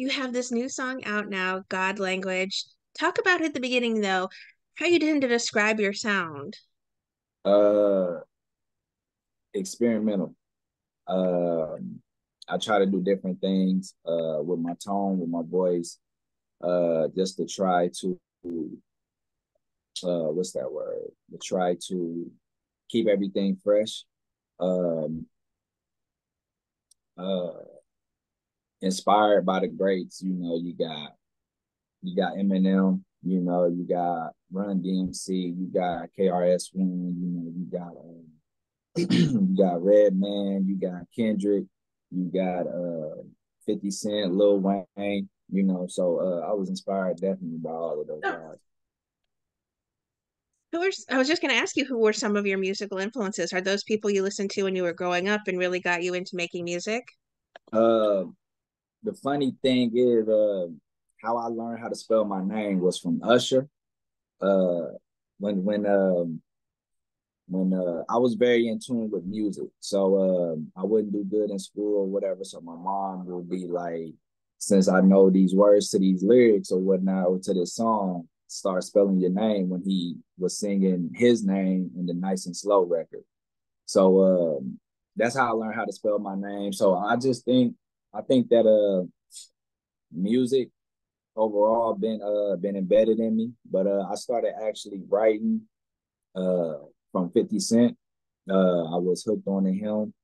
You have this new song out now, God Language. Talk about at the beginning though, how you tend to describe your sound. Uh, Experimental. I try to do different things with my tone, with my voice, just to try to what's that word? To try to keep everything fresh. Um, uh, Inspired by the greats. You got Eminem. You got Run DMC. You got KRS-One. You got Redman. You got Kendrick. You got 50 Cent, Lil Wayne. So I was inspired definitely by all of those guys. I was just going to ask you who were some of your musical influences? Are those people you listened to when you were growing up and really got you into making music? Uh, the funny thing is, how I learned how to spell my name was from Usher. Uh, when when um, when I was very in tune with music, so I wouldn't do good in school or whatever. So my mom would be like, since I know these words to these lyrics or whatnot or to this song, start spelling your name when he was singing his name in the Nice and Slow record. So that's how I learned how to spell my name. So I think that music overall been embedded in me. But I started actually writing uh from 50 Cent. I was hooked on to him.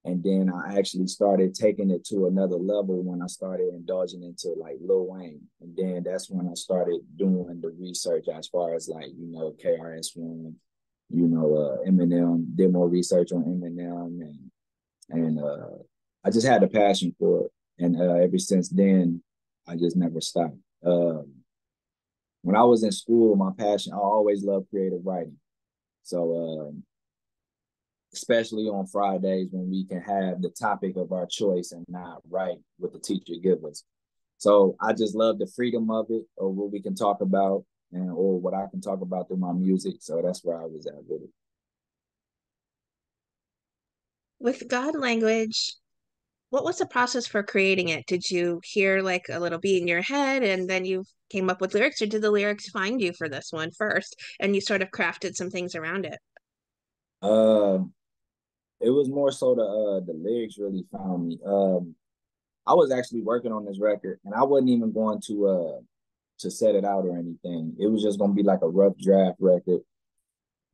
And then I actually started taking it to another level when I started indulging into like Lil Wayne. And then that's when I started doing the research as far as like, KRS-One, Eminem, did more research on Eminem and I just had the passion for it. And ever since then, I just never stopped. When I was in school, my passion, I always loved creative writing. So especially on Fridays when we can have the topic of our choice and not write what the teacher gives us. So I just love the freedom of it, or what we can talk about, and or what I can talk about through my music. So that's where I was at with it. With God Language, what was the process for creating it? Did you hear like a little beat in your head and then you came up with lyrics, or did the lyrics find you for this one first and you sort of crafted some things around it? Uh, it was more so the lyrics really found me. I was actually working on this record, and I wasn't even going to set it out or anything. It was just gonna be like a rough draft record.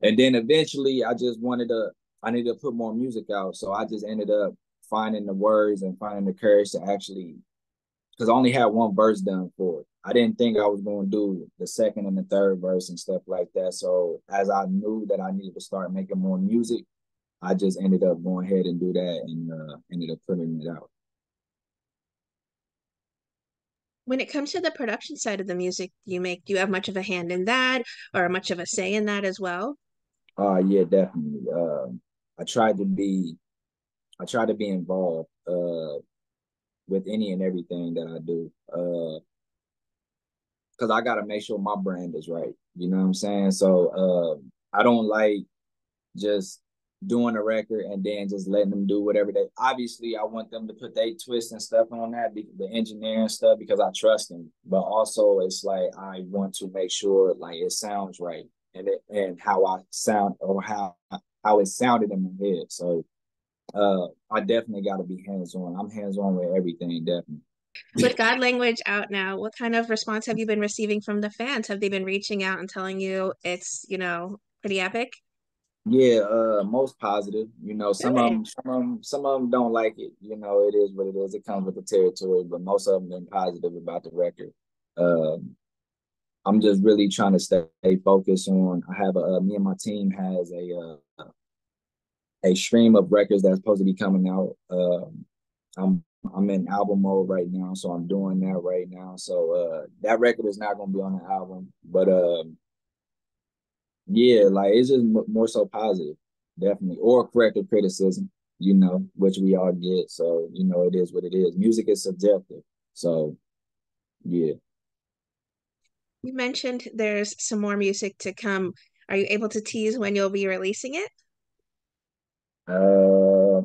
And then eventually I needed to put more music out. So I just ended up finding the words and finding the courage to actually, because I only had one verse done for it. I didn't think I was going to do the second and the third verse and stuff like that. So as I knew that I needed to start making more music, I just ended up going ahead and do that and ended up putting it out. When it comes to the production side of the music you make, do you have much of a hand in that or much of a say in that as well? Yeah, definitely. I tried to be I try to be involved with any and everything that I do. Because I gotta make sure my brand is right. You know what I'm saying? So I don't like just doing a record and then just letting them do whatever they. Obviously, I want them to put their twist and stuff on that, the engineering stuff, because I trust them. But also, it's like I want to make sure like it sounds right and how I sound or how it sounded in my head. So I definitely got to be hands on. I'm hands on with everything, definitely. With God Language out now, what kind of response have you been receiving from the fans? Have they been reaching out and telling you it's, pretty epic? Yeah, most positive. Good. Some of them don't like it. It is what it is. It comes with the territory, but most of them been positive about the record. Um, I'm just really trying to stay focused on. I have me and my team has a stream of records that's supposed to be coming out. I'm I'm in album mode right now, so I'm doing that right now. So that record is not gonna be on the album, but yeah, like it's just more so positive, definitely, or corrective criticism, which we all get. So it is what it is. Music is subjective, so yeah. You mentioned there's some more music to come. Are you able to tease when you'll be releasing it? Uh,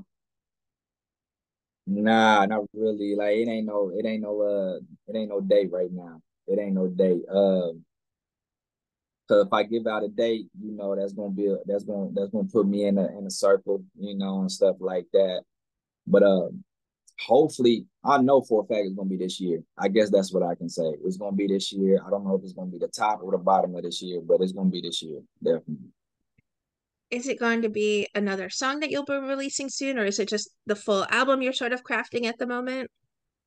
Nah, not really. Like it ain't no date right now. It ain't no date. So if I give out a date, you know, that's gonna put me in a circle, you know, and stuff like that. But hopefully, I know for a fact it's gonna be this year. I guess that's what I can say. It's gonna be this year. I don't know if it's gonna be the top or the bottom of this year, but it's gonna be this year, definitely. Is it going to be another song that you'll be releasing soon, or is it just the full album you're sort of crafting at the moment?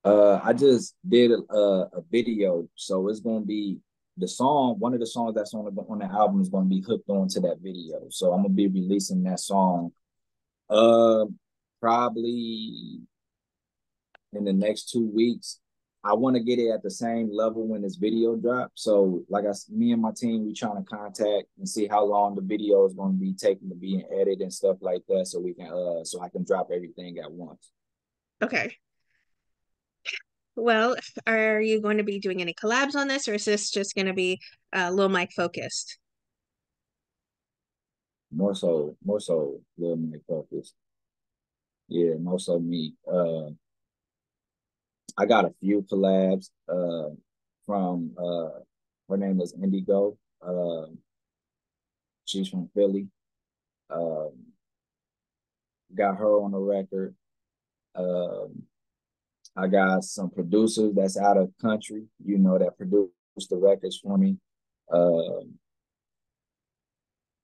I just did a video, so it's gonna be the song. One of the songs that's on the album is gonna be hooked onto that video. So I'm gonna be releasing that song. Uh, Probably in the next 2 weeks. I want to get it at the same level when this video drops. So, me and my team, we trying to contact and see how long the video is going to be taking to be edited and stuff like that, so we can so I can drop everything at once. Okay. Well, are you going to be doing any collabs on this, or is this just going to be Lil Mike focused? More so, Lil Mike focus. Yeah, more so me. I got a few collabs. From her name is Indigo. She's from Philly. Um, got her on the record. Um, I got some producers that's out of country, you know, that produce the records for me. Um,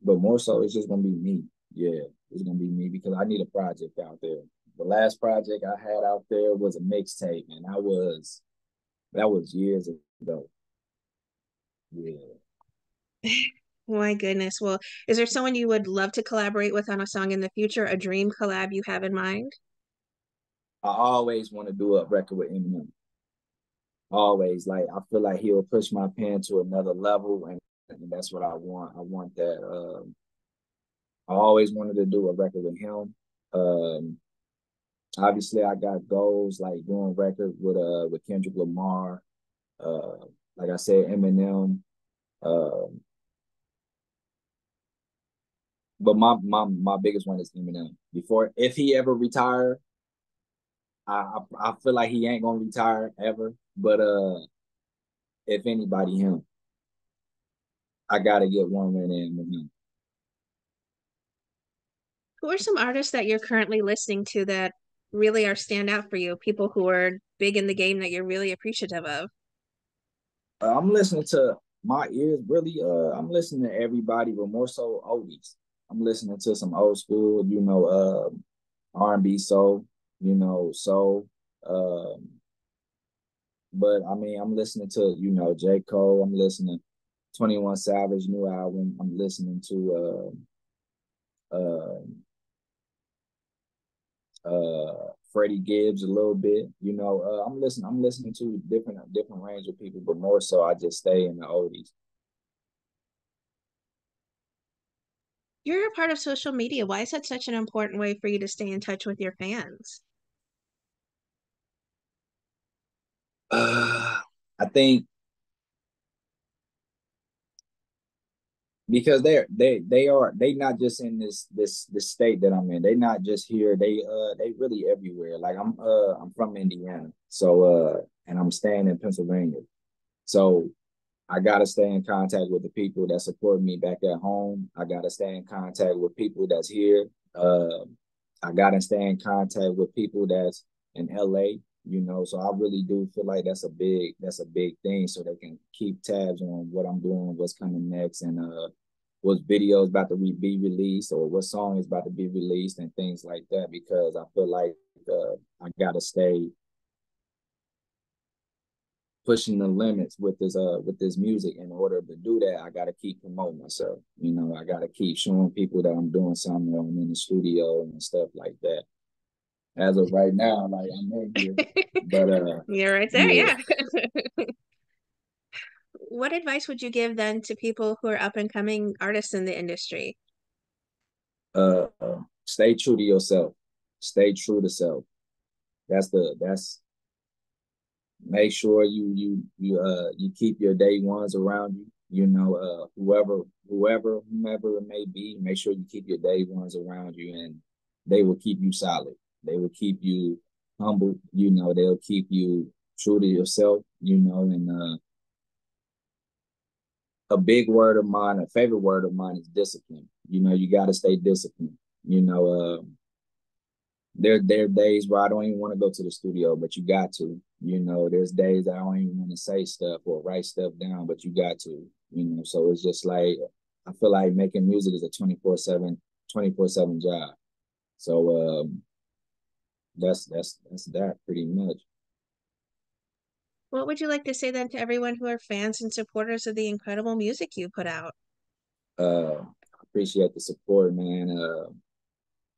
but more so, it's just gonna be me. Yeah, it's gonna be me because I need a project out there. The last project I had out there was a mixtape, and that was years ago. Yeah, My goodness. Well, is there someone you would love to collaborate with on a song in the future, a dream collab you have in mind? I always want to do a record with Eminem. Always, like I feel like he'll push my pen to another level, and that's what I want. I want that. I always wanted to do a record with him. Um, Obviously, I got goals like doing record with Kendrick Lamar. Uh, like I said, Eminem. Um, but my biggest one is Eminem. Before, if he ever retire, I feel like he ain't gonna retire ever. But if anybody, him. I gotta get one with him. Who are some artists that you're currently listening to that really are stand out for you? People who are big in the game that you're really appreciative of? I'm listening to my ears really. I'm listening to everybody, but more so oldies. I'm listening to some old school, you know, R&B soul, you know, soul. Um, but I mean, I'm listening to you know J Cole. I'm listening 21 Savage new album. I'm listening to uh, Freddie Gibbs a little bit. You know, I'm listening to different range of people, but more so I just stay in the oldies. You're a part of social media. Why is that such an important way for you to stay in touch with your fans? I think because they not just in this state that I'm in. They not just here. They really everywhere. Like I'm from Indiana, so and I'm staying in Pennsylvania. So I gotta stay in contact with the people that support me back at home. I gotta stay in contact with people that's here. Uh, I gotta stay in contact with people that's in LA. You know, so I really do feel like that's a big thing, so they can keep tabs on what I'm doing, what's coming next, and what video is about to be released or what song is about to be released and things like that. Because I feel like I gotta stay pushing the limits with this music. In order to do that, I gotta keep promoting myself. You know, I gotta keep showing people that I'm doing something when I'm in the studio and stuff like that. As of right now, like I'm in here, but You're right there, yeah, yeah. What advice would you give then to people who are up and coming artists in the industry? stay true to yourself. Stay true to self. That's make sure you keep your day ones around you. You know, whomever it may be, make sure you keep your day ones around you, and they will keep you solid. They will keep you. humble. You know, they'll keep you true to yourself. You know, and a big word of mine, a favorite word of mine is discipline. You know, you got to stay disciplined. You know, there are days where I don't even want to go to the studio, but you got to. You know, there's days I don't even want to say stuff or write stuff down, but you got to. You know, so it's just like I feel like making music is a 24/7 job. So that's that pretty much. What would you like to say then to everyone who are fans and supporters of the incredible music you put out? Appreciate the support, man.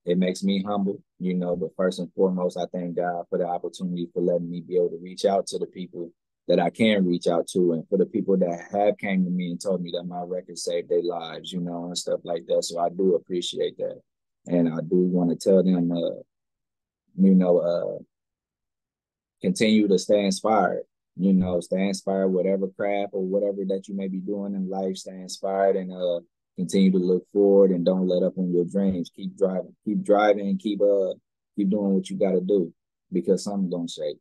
It makes me humble, you know, but first and foremost, I thank God for the opportunity for letting me be able to reach out to the people that I can reach out to, and for the people that have came to me and told me that my record saved their lives, you know, and stuff like that. So I do appreciate that. And I do want to tell them, you know, continue to stay inspired. You know, stay inspired, whatever craft or whatever that you may be doing in life, stay inspired and continue to look forward and don't let up on your dreams. Keep driving, keep driving, keep doing what you gotta do because something's gonna shake.